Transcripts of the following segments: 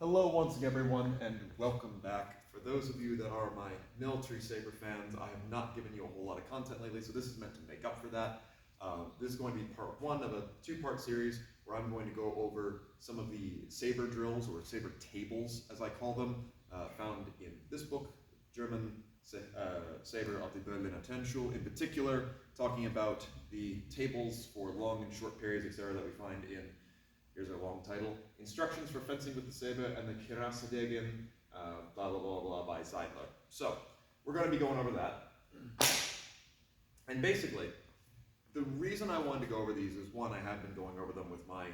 Hello once again everyone and welcome back. For those of you that are my military saber fans, I have not given you a whole lot of content lately, so this is meant to make up for that. This is going to be part one of a two-part series where I'm going to go over some of the saber drills, or saber tables as I call them, found in this book, German Saber of the Berliner Turnschule, in particular talking about the tables for long and short periods, etc. that we find in, here's our long title, Instructions for Fencing with the Saber and the Kirasadegen, blah blah blah blah by Seidler. So, we're going to be going over that. And basically, the reason I wanted to go over these is, one, I have been going over them with my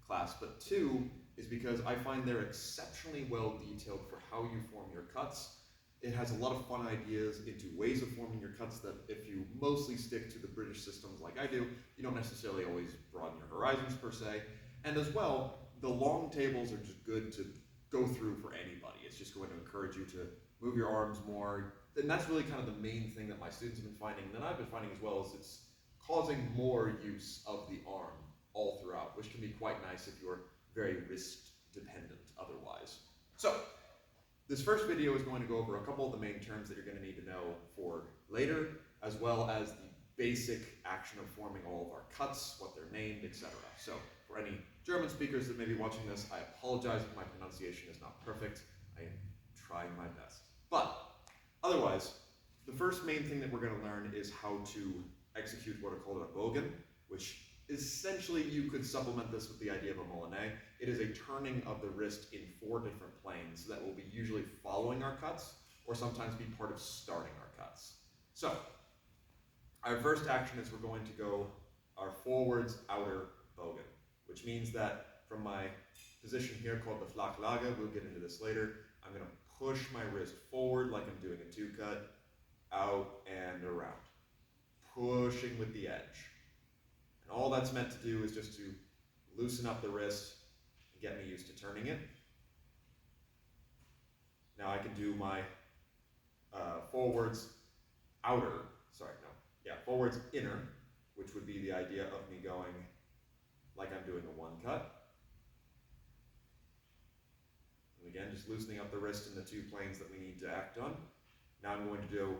class, but two, is because I find they're exceptionally well detailed for how you form your cuts. It has a lot of fun ideas into ways of forming your cuts that if you mostly stick to the British systems like I do, you don't necessarily always broaden your horizons per se. And as well, the long tables are just good to go through for anybody. It's just going to encourage you to move your arms more. And that's really kind of the main thing that my students have been finding, and that I've been finding as well, is it's causing more use of the arm all throughout, which can be quite nice if you're very wrist dependent otherwise. So, this first video is going to go over a couple of the main terms that you're going to need to know for later, as well as the basic action of forming all of our cuts, what they're named, etc. So, for any German speakers that may be watching this, I apologize if my pronunciation is not perfect. I am trying my best. But, otherwise, the first main thing that we're going to learn is how to execute what are called a bogan, which essentially you could supplement this with the idea of a molinet. It is a turning of the wrist in 4 different planes that will be usually following our cuts, or sometimes be part of starting our cuts. So, our first action is we're going to go our forwards outer bogan, which means that from my position here called the flak laga, we'll get into this later, I'm going to push my wrist forward like I'm doing a 2-cut, out and around, pushing with the edge. And all that's meant to do is just to loosen up the wrist and get me used to turning it. Now I can do my forwards inner, which would be the idea of me going like I'm doing a 1-cut. And again, just loosening up the wrist in the 2 planes that we need to act on. Now I'm going to do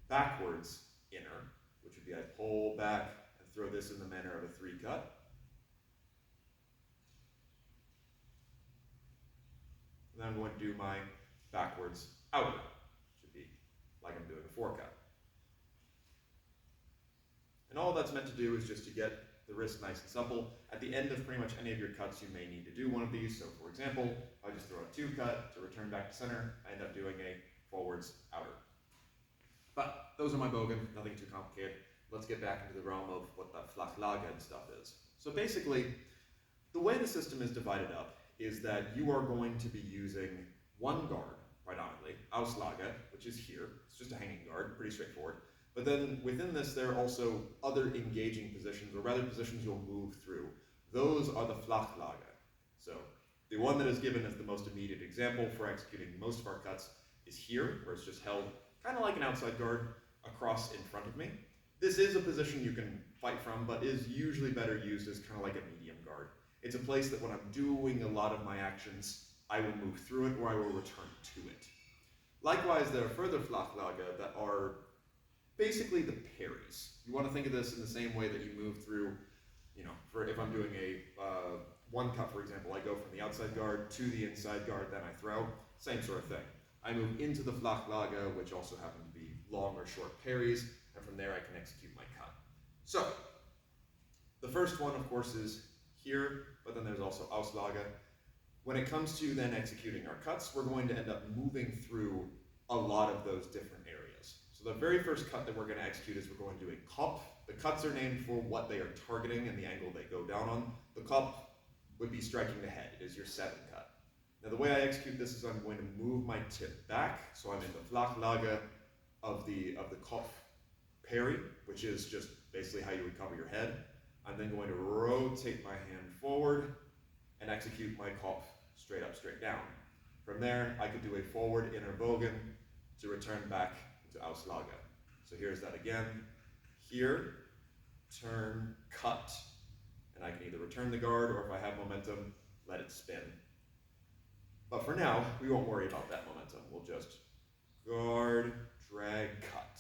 backwards inner, which would be I pull back and throw this in the manner of a 3-cut. And then I'm going to do my backwards outer, which would be like I'm doing a 4-cut. And all that's meant to do is just to get the wrist nice and supple. At the end of pretty much any of your cuts, you may need to do one of these. So for example, if I just throw a 2-cut to return back to center, I end up doing a forwards outer. But those are my bogan, nothing too complicated. Let's get back into the realm of what the flak laga and stuff is. So basically, the way the system is divided up is that you are going to be using one guard, predominantly, auslaga, which is here. It's just a hanging guard, pretty straightforward. But then within this, there are also other engaging positions, or rather positions you'll move through. Those are the flak laga. So the one that is given as the most immediate example for executing most of our cuts is here, where it's just held kind of like an outside guard across in front of me. This is a position you can fight from, but is usually better used as kind of like a medium guard. It's a place that when I'm doing a lot of my actions, I will move through it or I will return to it. Likewise, there are further flak laga that are basically the parries. You want to think of this in the same way that you move through, for if I'm doing a 1-cut, for example, I go from the outside guard to the inside guard, then I throw, same sort of thing. I move into the flak laga, which also happen to be long or short parries, and from there I can execute my cut. So, the first one, of course, is here, but then there's also auslaga. When it comes to then executing our cuts, we're going to end up moving through a lot of those different areas. So the very first cut that we're going to execute is we're going to do a Kopf. The cuts are named for what they are targeting and the angle they go down on. The Kopf would be striking the head. It is your 7-cut. Now the way I execute this is I'm going to move my tip back, so I'm in the flak laga of the Kopf parry, which is just basically how you would cover your head. I'm then going to rotate my hand forward and execute my Kopf straight up, straight down. From there, I could do a forward inner bogan to return back to auslaga. So here's that again. Here, turn, cut, and I can either return the guard or if I have momentum, let it spin. But for now, we won't worry about that momentum. We'll just guard, drag, cut,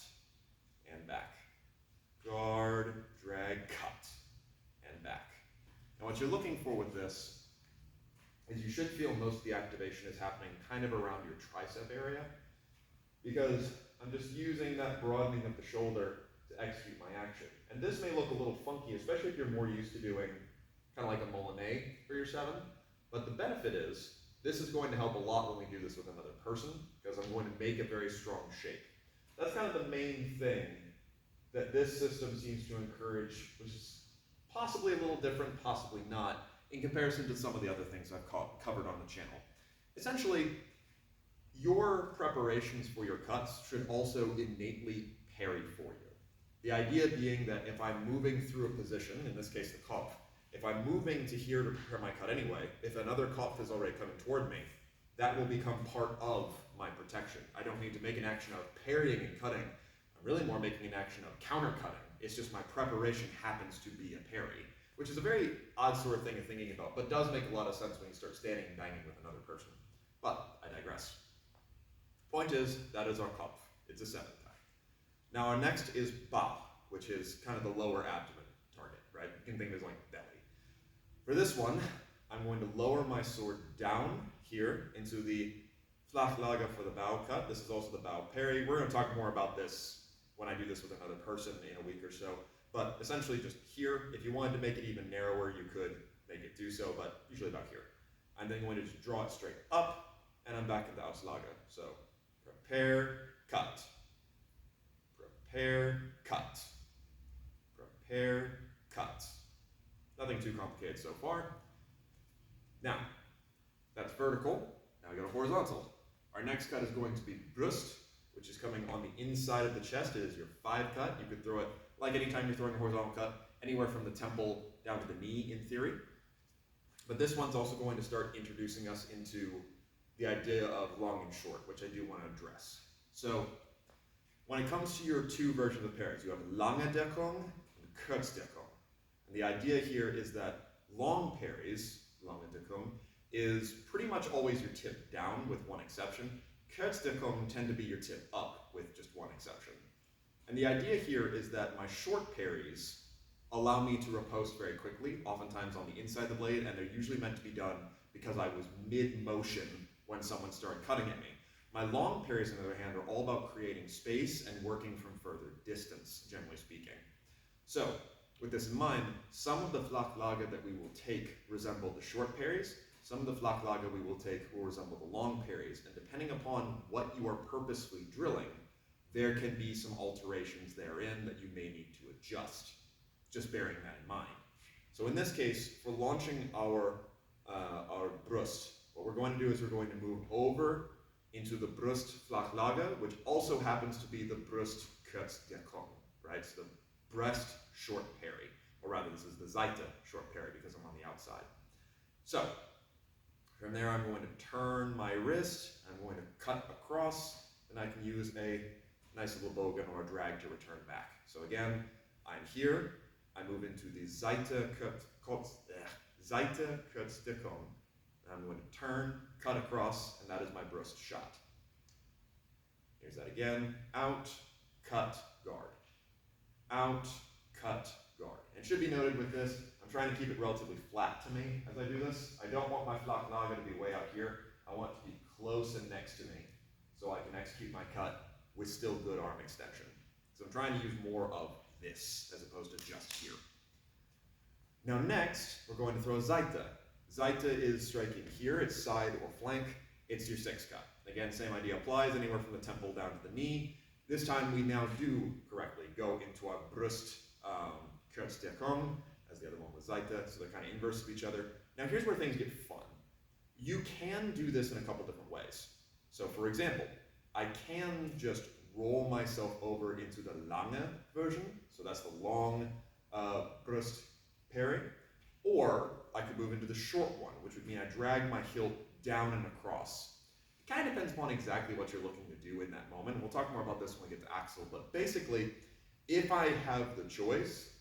and back. Guard, drag, cut, and back. And what you're looking for with this is you should feel most of the activation is happening kind of around your tricep area, because I'm just using that broadening of the shoulder to execute my action. And this may look a little funky, especially if you're more used to doing kind of like a Molinet for your 7. But the benefit is, this is going to help a lot when we do this with another person, because I'm going to make a very strong shape. That's kind of the main thing that this system seems to encourage, which is possibly a little different, possibly not, in comparison to some of the other things I've covered on the channel. Essentially, your preparations for your cuts should also innately parry for you. The idea being that if I'm moving through a position, in this case the Kopf, if I'm moving to here to prepare my cut anyway, if another Kopf is already coming toward me, that will become part of my protection. I don't need to make an action of parrying and cutting. I'm really more making an action of counter-cutting. It's just my preparation happens to be a parry, which is a very odd sort of thing of thinking about, but does make a lot of sense when you start standing and banging with another person. But I digress. Point is, that is our Kopf. It's a 7 pack. Now our next is Bauch, which is kind of the lower abdomen target, right? You can think of it as like belly. For this one, I'm going to lower my sword down here into the flak laga for the bow cut. This is also the bow parry. We're going to talk more about this when I do this with another person in a week or so. But essentially just here, if you wanted to make it even narrower, you could make it do so, but usually about here. I'm then going to just draw it straight up, and I'm back in the auslaga. So prepare, cut. Prepare, cut. Prepare, cut. Nothing too complicated so far. Now, that's vertical. Now we go to horizontal. Our next cut is going to be brust, which is coming on the inside of the chest. It is your 5 cut. You could throw it, like anytime you're throwing a horizontal cut, anywhere from the temple down to the knee in theory. But this one's also going to start introducing us into the idea of long and short, which I do want to address. So when it comes to your 2 versions of parries, you have lange Deckung and kurz Deckung. And the idea here is that long parries, lange Deckung, is pretty much always your tip down with one exception. Kurz Deckung tend to be your tip up with just one exception. And the idea here is that my short parries allow me to riposte very quickly, oftentimes on the inside of the blade, and they're usually meant to be done because I was mid-motion when someone started cutting at me. My long parries, on the other hand, are all about creating space and working from further distance, generally speaking. So, with this in mind, some of the flak laga that we will take resemble the short parries, some of the flak laga we will take will resemble the long parries, and depending upon what you are purposefully drilling, there can be some alterations therein that you may need to adjust, just bearing that in mind. So in this case, for launching our brust, what we're going to do is we're going to move over into the brust flak laga, which also happens to be the brust kurz Deckung, right? So the breast short parry, or rather this is the zaita short parry because I'm on the outside. So from there I'm going to turn my wrist, I'm going to cut across, and I can use a nice little bogan or a drag to return back. So again, I'm here, I move into the zaita kurz Deckung, and I'm going to turn, cut across, and that is my brust shot. Here's that again, out, cut, guard. Out, cut, guard. It should be noted with this, I'm trying to keep it relatively flat to me as I do this. I don't want my flak laga to be way out here. I want it to be close and next to me so I can execute my cut with still good arm extension. So I'm trying to use more of this as opposed to just here. Now next, we're going to throw zaita. Zaita is striking here, it's side or flank, it's your 6 cut. Again, same idea applies, anywhere from the temple down to the knee. This time we now do correctly go into our brust kurz Deckung, as the other one was zaita, so they're kind of inverse of each other. Now here's where things get fun. You can do this in a couple different ways. So for example, I can just roll myself over into the lange version, so that's the long brust parry, or I could move into the short one, which would mean I drag my hilt down and across. It kind of depends upon exactly what you're looking to do in that moment. We'll talk more about this when we get to axle, but basically, if I have the choice,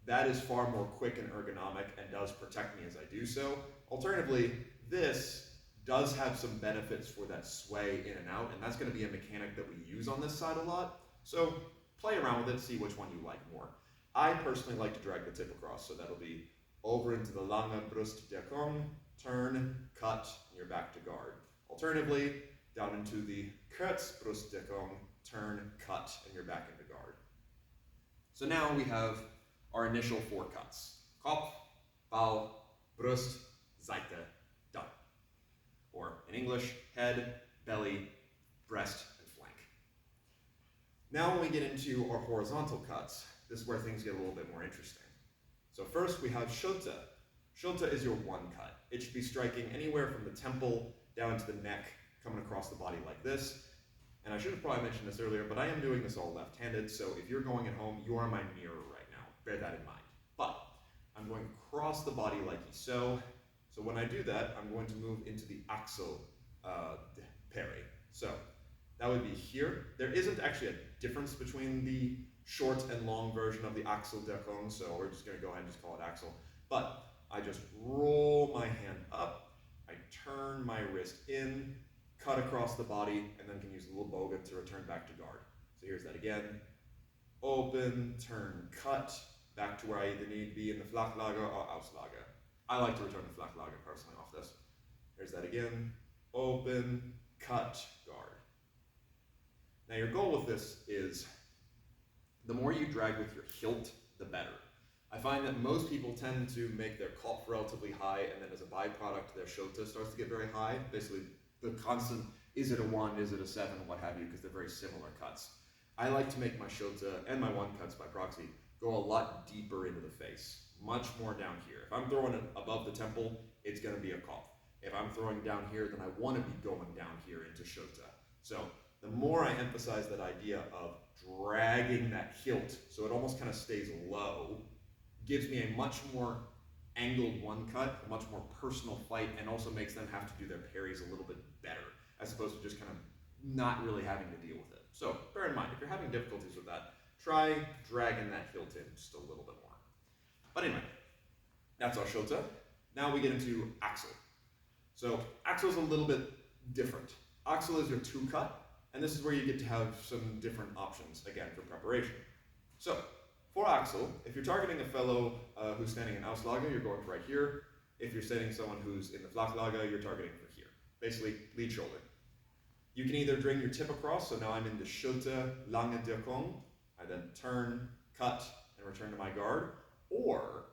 that is far more quick and ergonomic and does protect me as I do so. Alternatively, this does have some benefits for that sway in and out, and that's going to be a mechanic that we use on this side a lot. So play around with it, see which one you like more. I personally like to drag the tip across, so that'll be over into the laga, brust, turn, cut, and you're back to guard. Alternatively, down into the brust, turn, cut, and you're back into guard. So now we have our initial 4 cuts. Kopf, Ball, brust, zaita, done. Or in English, head, belly, breast, and flank. Now when we get into our horizontal cuts, this is where things get a little bit more interesting. So first we have hufta. Hufta is your 1 cut. It should be striking anywhere from the temple down to the neck, coming across the body like this. And I should have probably mentioned this earlier, but I am doing this all left-handed, so if you're going at home, you are my mirror right now. Bear that in mind. But I'm going across the body like so. So when I do that, I'm going to move into the axel parry. So that would be here. There isn't actually a difference between the short and long version of the axel dekong, so we're just going to go ahead and just call it axel. But I just roll my hand up, I turn my wrist in, cut across the body, and then can use a little bogan to return back to guard. So here's that again. Open, turn, cut, back to where I either need to be in the flak laga or auslaga. I like to return the flak laga personally off this. Here's that again. Open, cut, guard. Now your goal with this is the more you drag with your hilt, the better. I find that most people tend to make their kopf relatively high, and then as a byproduct, their hufta starts to get very high. Basically, the constant, is it a 1, is it a 7, what have you, because they're very similar cuts. I like to make my hufta and my 1 cuts by proxy go a lot deeper into the face, much more down here. If I'm throwing it above the temple, it's going to be a kopf. If I'm throwing down here, then I want to be going down here into hufta. So the more I emphasize that idea of dragging that hilt so it almost kind of stays low, gives me a much more angled 1 cut, a much more personal fight, and also makes them have to do their parries a little bit better, as opposed to just kind of not really having to deal with it. So bear in mind, if you're having difficulties with that, try dragging that hilt in just a little bit more. But anyway, that's our hufta. Now we get into axel. So axel is a little bit different. Axel is your 2 cut, and this is where you get to have some different options, again, for preparation. So for axel, if you're targeting a fellow who's standing in auslaga, you're going for right here. If you're standing someone who's in the flak laga, you're targeting for here. Basically, lead shoulder. You can either bring your tip across, so now I'm in the hufta lange dekong. I then turn, cut, and return to my guard. Or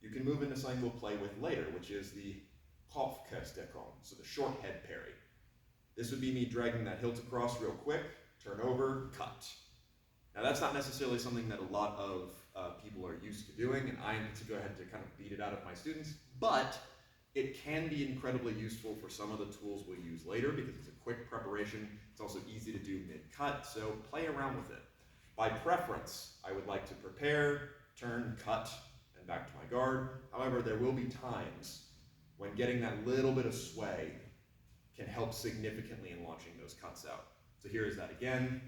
you can move into something we'll play with later, which is the kopfkes dekong, so the short head parry. This would be me dragging that hilt across real quick, turn over, cut. Now that's not necessarily something that a lot of people are used to doing, and I am to go ahead to kind of beat it out of my students, but it can be incredibly useful for some of the tools we'll use later because it's a quick preparation. It's also easy to do mid-cut, so play around with it. By preference, I would like to prepare, turn, cut, and back to my guard. However, there will be times when getting that little bit of sway can help significantly in launching those cuts out. So here is that again.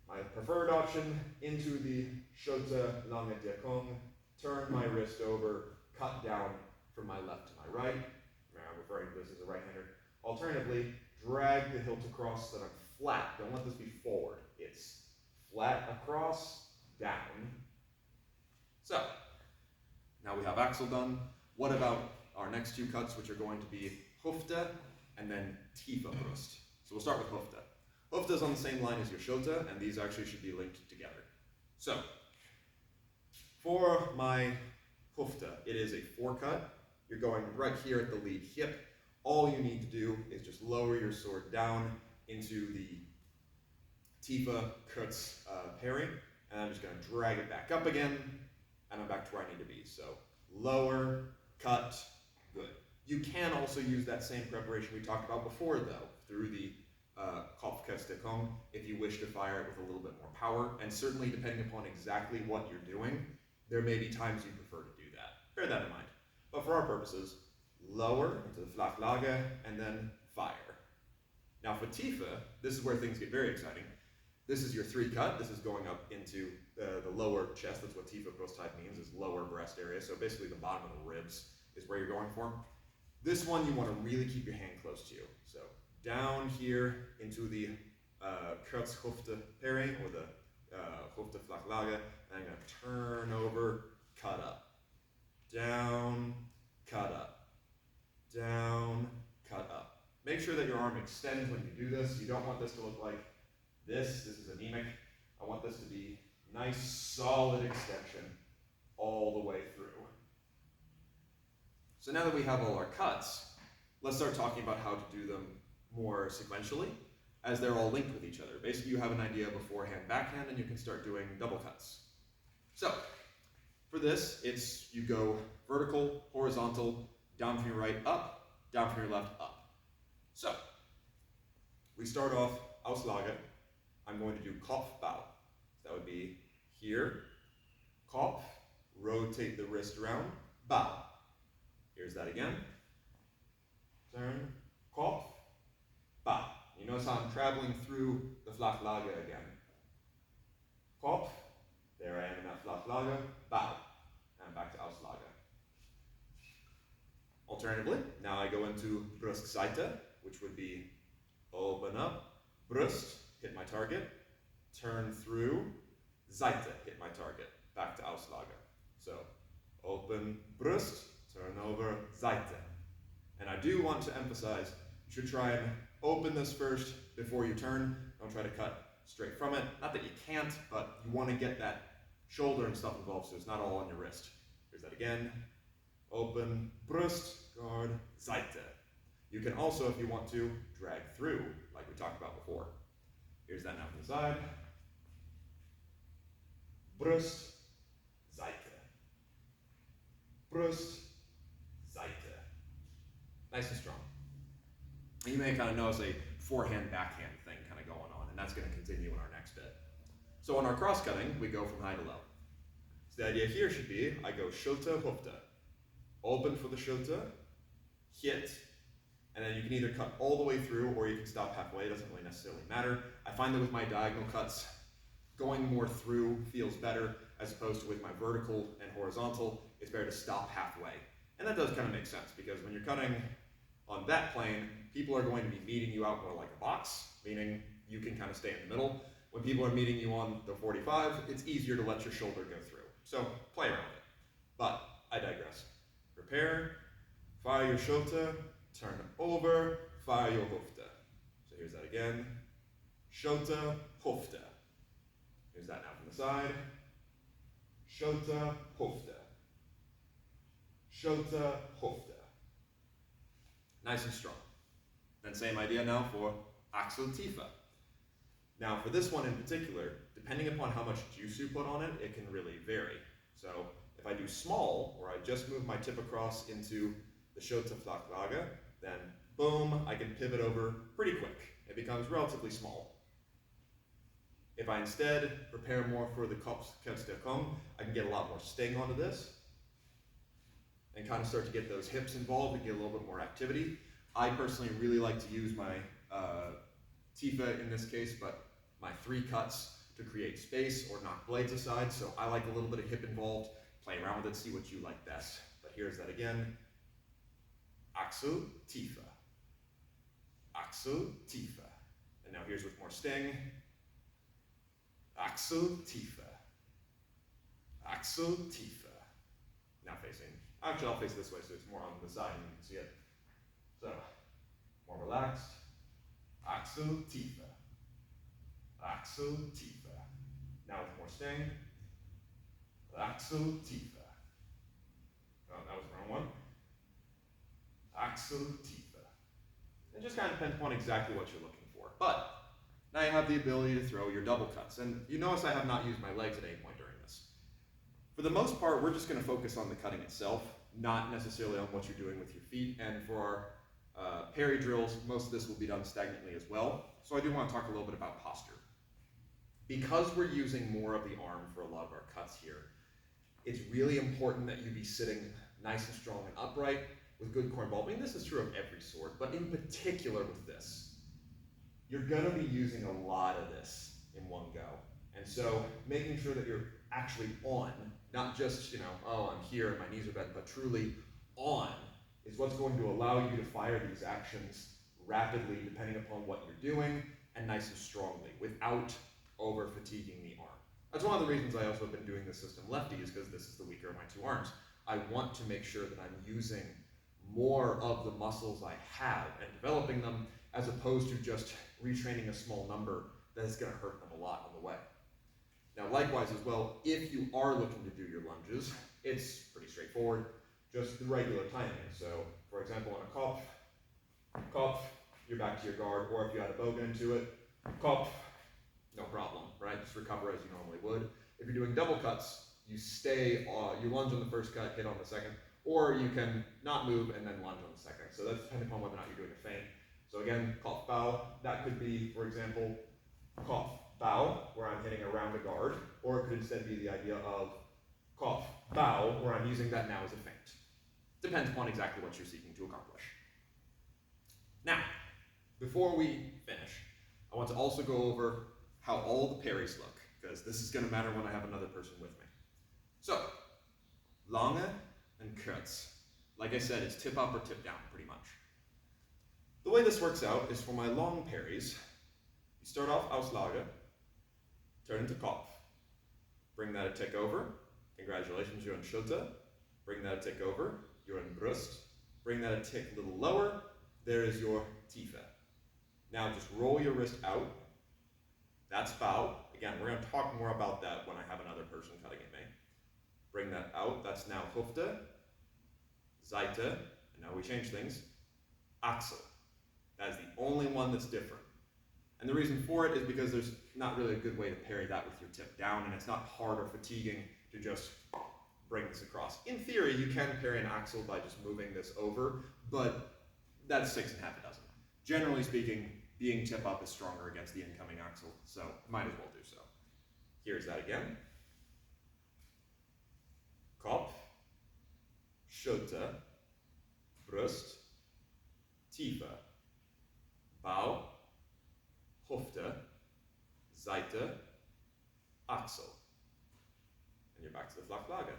My preferred option, into the hufta lange dekong, turn my wrist over, cut down from my left to my right. I'm referring to this as a right-hander. Alternatively, drag the hilt across so that I'm flat. Don't let this be forward. It's flat across, down. So, now we have axel done. What about our next 2 cuts, which are going to be hufta and then tiefe brust? So we'll start with hufta. Hufta is on the same line as your hufta, and these actually should be linked together. So, for my hufta, it is a 4 cut. You're going right here at the lead hip. All you need to do is just lower your sword down into the tiefe kurz parry, and I'm just going to drag it back up again, and I'm back to where I need to be. So, lower, cut, good. You can also use that same preparation we talked about before, though, through the kopfkes dekong, if you wish to fire it with a little bit more power, and certainly depending upon exactly what you're doing, there may be times you prefer to do that. Bear that in mind. But for our purposes, lower into the flak laga, and then fire. Now for tiefe, this is where things get very exciting. This is your 3 cut. This is going up into the lower chest. That's what tiefe brust type means, is lower breast area. So basically the bottom of the ribs is where you're going for. This one you want to really keep your hand close to you. So down here into the hufta parrying, or the hufta flak laga, and I'm going to turn over, cut up. Down, cut up. Down, cut up. Make sure that your arm extends when you do this. You don't want this to look like this. This is anemic. I want this to be nice, solid extension all the way through. So now that we have all our cuts, let's start talking about how to do them more sequentially, as they're all linked with each other. Basically, you have an idea beforehand, backhand, and you can start doing double cuts. So for this, you go vertical, horizontal, down from your right, up, down from your left, up. So we start off auslaga. I'm going to do Kopf, bow. That would be here, Kopf, rotate the wrist around, bow. Here's that again. Turn, Kopf, bow. You notice how I'm traveling through the flak laga again. Kopf, there I am in that flak laga, bow. And back to auslaga. Alternatively, now I go into brust zaita, which would be open up, brust, hit my target, turn through, zaita, hit my target, back to auslaga. So open brust, turn over, zaita. And I do want to emphasize, you should try and open this first before you turn. Don't try to cut straight from it. Not that you can't, but you want to get that shoulder and stuff involved so it's not all on your wrist. Here's that again. Open, brust, guard, zaita. You can also, if you want to, drag through, like we talked about before. Here's that now from the side. Brust, zaita. Brust, zaita. Nice and strong. And you may kind of notice a forehand, backhand thing kind of going on, and that's going to continue in our next bit. So on our cross cutting, we go from high to low. So the idea here should be, I go shota, hufta. Open for the shota, hit, and then you can either cut all the way through or you can stop halfway. It doesn't really necessarily matter. I find that with my diagonal cuts, going more through feels better as opposed to with my vertical and horizontal, it's better to stop halfway. And that does kind of make sense because when you're cutting on that plane, people are going to be meeting you out more like a box, meaning you can kind of stay in the middle. When people are meeting you on the 45, it's easier to let your shoulder go through. So play around it. But I digress. Prepare, fire your shota, turn over, fire your hufta. So here's that again. Shota, hufta. Here's that now from the side. Shota, hufta. Shota, hufta. Nice and strong. Then same idea now for axel tifa. Now for this one in particular, depending upon how much juice you put on it, it can really vary. So if I do small, or I just move my tip across into the shota flak laga, then boom, I can pivot over pretty quick. It becomes relatively small. If I instead prepare more for the kopfstekung, I can get a lot more sting onto this and kind of start to get those hips involved and get a little bit more activity. I personally really like to use my tifa in this case, but my 3 cuts to create space or knock blades aside, so I like a little bit of hip involved. Play around with it, see what you like best. But here's that again. Axel, tifa. Axel, tifa. And now here's with more sting. Axel, tifa. Axel, tifa. Now facing. Actually, I'll face this way so it's more on the side and you can see it. So, more relaxed. Axel, tifa. Axel, tifa. Now with more sting. Axel, tifa. Oh, that was the wrong one. Axel, tifa. It just kind of depends upon exactly what you're looking for. But now you have the ability to throw your double cuts. And you notice I have not used my legs at any point during this. For the most part, we're just going to focus on the cutting itself, not necessarily on what you're doing with your feet. And for our parry drills, most of this will be done stagnantly as well. So I do want to talk a little bit about posture. Because we're using more of the arm for a lot of our cuts here, it's really important that you be sitting nice and strong and upright with good core involvement. This is true of every sword, but in particular with this. You're going to be using a lot of this in one go. And so making sure that you're actually on, not just, oh, I'm here and my knees are bent, but truly on is what's going to allow you to fire these actions rapidly depending upon what you're doing and nice and strongly without over fatiguing the arm. That's one of the reasons I also have been doing this system lefty, is because this is the weaker of my two arms. I want to make sure that I'm using more of the muscles I have and developing them, as opposed to just retraining a small number that is going to hurt them a lot on the way. Now likewise as well, if you are looking to do your lunges, it's pretty straightforward, just the regular timing. So for example, on a Kopf, you're back to your guard, or if you add a bogan into it, Kopf, no problem, right? Just recover as you normally would. If you're doing double cuts, you stay, you lunge on the first cut, hit on the second, or you can not move and then lunge on the second. So that's depending upon whether or not you're doing a feint. So again, Kopf bow, that could be, for example, Kopf bow, where I'm hitting around a guard, or it could instead be the idea of Kopf bow, where I'm using that now as a feint. Depends upon exactly what you're seeking to accomplish. Now, before we finish, I want to also go over how all the parries look, because this is going to matter when I have another person with me. So, lange and kurz. Like I said, it's tip up or tip down, pretty much. The way this works out is for my long parries, you start off Auslage, turn into Kopf, bring that a tick over, congratulations, you're in Schulter, bring that a tick over, you're in Brust, bring that a tick a little lower, there is your Tiefe. Now just roll your wrist out, that's bow. Again, we're going to talk more about that when I have another person cutting at me. Bring that out, that's now hufta, zaita, and now we change things, axel. That is the only one that's different. And the reason for it is because there's not really a good way to parry that with your tip down, and it's not hard or fatiguing to just bring this across. In theory, you can parry an axel by just moving this over, but that's 6 1/2 dozen. Generally speaking, being tip up is stronger against the incoming axel, so might as well do so. Here's that again. Kopf, Schulter, Brust, Tiefe, bow, hufta, zaita, axel. And you're back to the flak laga.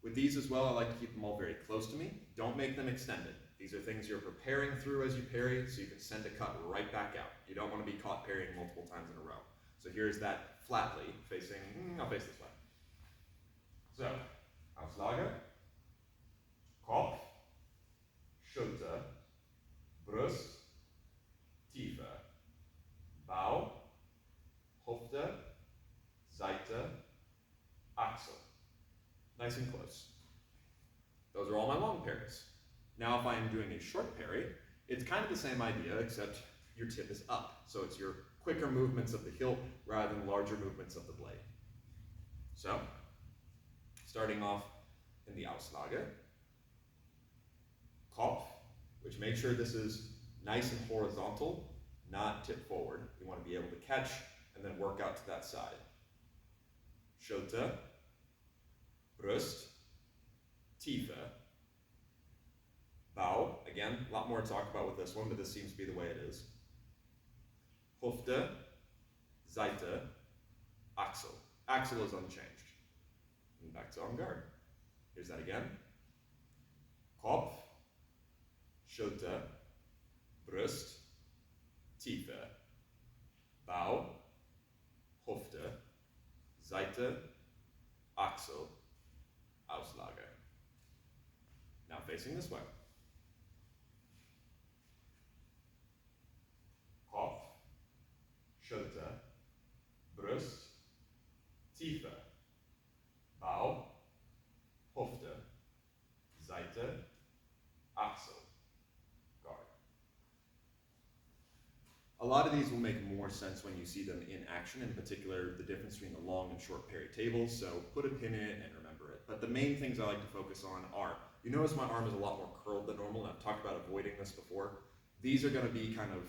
With these as well, I like to keep them all very close to me. Don't make them extended. These are things you're preparing through as you parry, so you can send a cut right back out. You don't want to be caught parrying multiple times in a row. So here's that flatly, facing, I'll face this way. So, Auslage, Kopf, Schulter, Brust, Tiefe, bow, hufta, zaita, axel. Nice and close. Those are all my long parries. Now if I am doing a short parry, it's kind of the same idea, except your tip is up. So it's your quicker movements of the hilt rather than larger movements of the blade. So, starting off in the Auslage, Kopf, which makes sure this is nice and horizontal, not tip forward. You want to be able to catch and then work out to that side. Schulter, Brust, Tiefe, bow. Again, a lot more to talk about with this one, but this seems to be the way it is. Hufta, zaita, axel. Axel is unchanged. And back to on guard. Here's that again. Kopf, Schulter, Brust, Tiefe, bow, hufta, zaita, axel, Auslage. Now facing this way. Kopf, Schulter, Brust, Tiefe, bow, hufta, zaita, axel, guard. A lot of these will make more sense when you see them in action, in particular the difference between the long and short parry tables, so put a pin in it and remember it. But the main things I like to focus on are, you notice my arm is a lot more curled than normal, and I've talked about avoiding this before. These are going to be kind of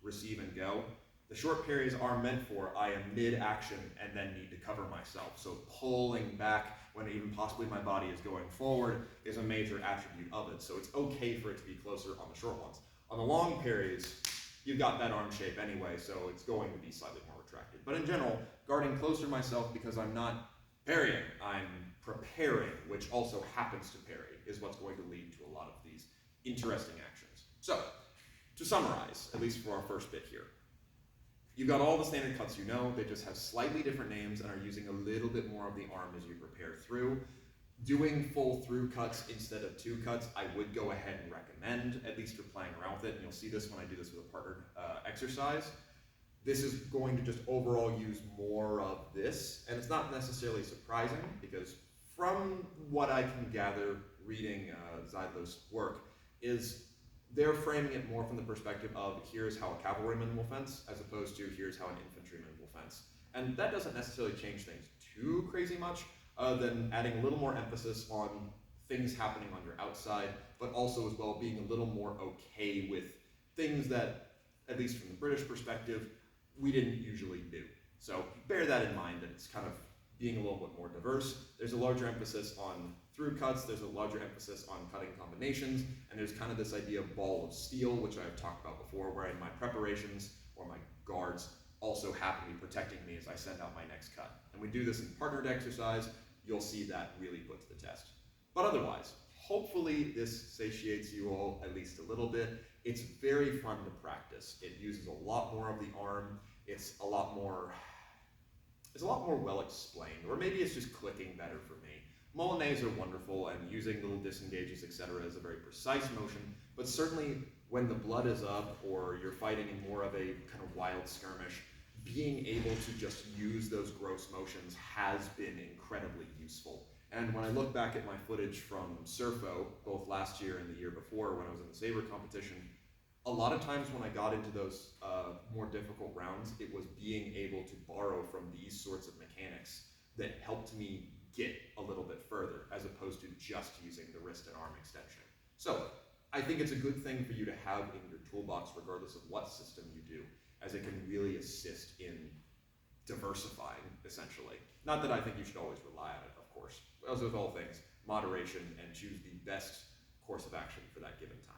receive and go. The short parries are meant for I am mid-action and then need to cover myself. So pulling back when even possibly my body is going forward is a major attribute of it. So it's okay for it to be closer on the short ones. On the long parries, you've got that arm shape anyway, so it's going to be slightly more retracted. But in general, guarding closer to myself because I'm not parrying, I'm preparing, which also happens to parry. is what's going to lead to a lot of these interesting actions. So, to summarize, at least for our first bit here, you've got all the standard cuts you know, they just have slightly different names and are using a little bit more of the arm as you prepare through. Doing full through cuts instead of two cuts, I would go ahead and recommend, at least for playing around with it, and you'll see this when I do this with a partnered exercise. This is going to just overall use more of this, and it's not necessarily surprising, because from what I can gather reading Seidler's work, is they're framing it more from the perspective of here's how a cavalryman will fence, as opposed to here's how an infantryman will fence. And that doesn't necessarily change things too crazy much, than adding a little more emphasis on things happening on your outside, but also as well being a little more okay with things that, at least from the British perspective, we didn't usually do. So bear that in mind, and it's kind of being a little bit more diverse. There's a larger emphasis on through cuts, there's a larger emphasis on cutting combinations, and there's kind of this idea of ball of steel, which I've talked about before, where in my preparations or my guards also happen to be protecting me as I send out my next cut. And we do this in partnered exercise, you'll see that really put to the test. But otherwise, hopefully this satiates you all at least a little bit. It's very fun to practice. It uses a lot more of the arm. It's a lot more well explained, or maybe it's just clicking better for me. Molonaise are wonderful, and using little disengages, etc. is a very precise motion, but certainly when the blood is up or you're fighting in more of a kind of wild skirmish, being able to just use those gross motions has been incredibly useful. And when I look back at my footage from Surfo, both last year and the year before when I was in the saber competition, a lot of times when I got into those more difficult rounds, it was being able to borrow from these sorts of mechanics that helped me get a little bit further, as opposed to just using the wrist and arm extension. So I think it's a good thing for you to have in your toolbox, regardless of what system you do, as it can really assist in diversifying, essentially. Not that I think you should always rely on it, of course. As with all things, moderation, and choose the best course of action for that given time.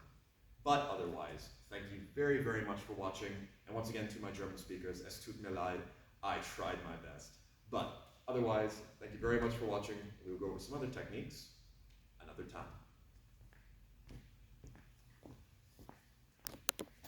But otherwise, thank you very, very much for watching. And once again, to my German speakers, es tut mir leid, I tried my best. But otherwise, thank you very much for watching. We will go over some other techniques another time.